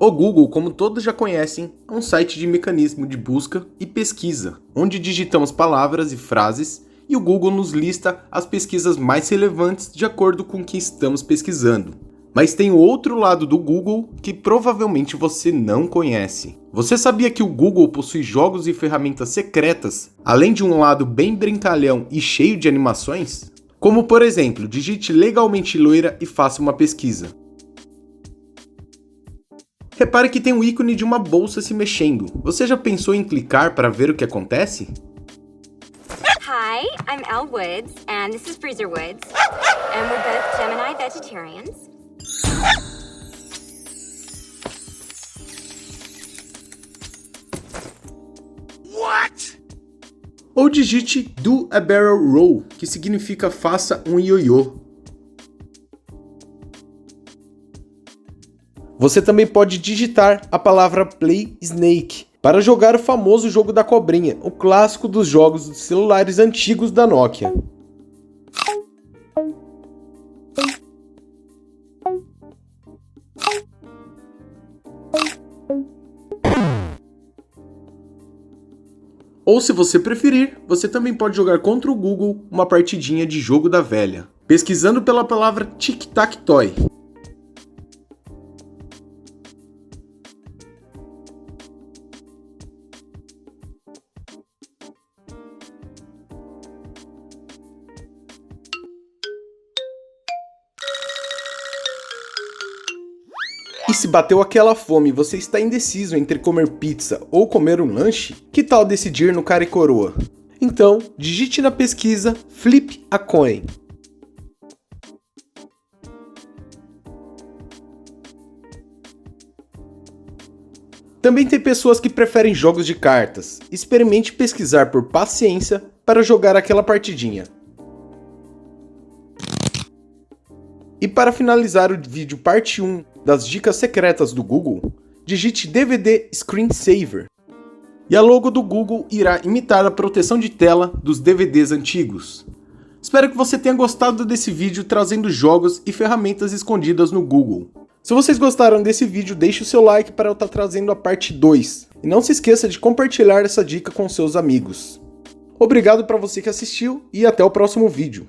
O Google, como todos já conhecem, é um site de mecanismo de busca e pesquisa, onde digitamos palavras e frases e o Google nos lista as pesquisas mais relevantes de acordo com o que estamos pesquisando. Mas tem o outro lado do Google que provavelmente você não conhece. Você sabia que o Google possui jogos e ferramentas secretas, além de um lado bem brincalhão e cheio de animações? Como por exemplo, digite legalmente loira e faça uma pesquisa. Repare que tem um ícone de uma bolsa se mexendo. Você já pensou em clicar para ver o que acontece? Hi, I'm Elle Woods, and this is Freezer Woods, and we're both Gemini vegetarians. What? Ou digite Do a Barrel Roll, que significa faça um ioiô. Você também pode digitar a palavra Play Snake para jogar o famoso jogo da cobrinha, o clássico dos jogos dos celulares antigos da Nokia. Ou se você preferir, você também pode jogar contra o Google uma partidinha de jogo da velha, pesquisando pela palavra Tic-Tac-Toy. E se bateu aquela fome e você está indeciso entre comer pizza ou comer um lanche, que tal decidir no cara e coroa? Então, digite na pesquisa Flip a Coin. Também tem pessoas que preferem jogos de cartas. Experimente pesquisar por paciência para jogar aquela partidinha. E para finalizar o vídeo parte 1 das dicas secretas do Google, digite DVD Screensaver. E a logo do Google irá imitar a proteção de tela dos DVDs antigos. Espero que você tenha gostado desse vídeo trazendo jogos e ferramentas escondidas no Google. Se vocês gostaram desse vídeo, deixe o seu like para eu estar trazendo a parte 2. E não se esqueça de compartilhar essa dica com seus amigos. Obrigado para você que assistiu e até o próximo vídeo.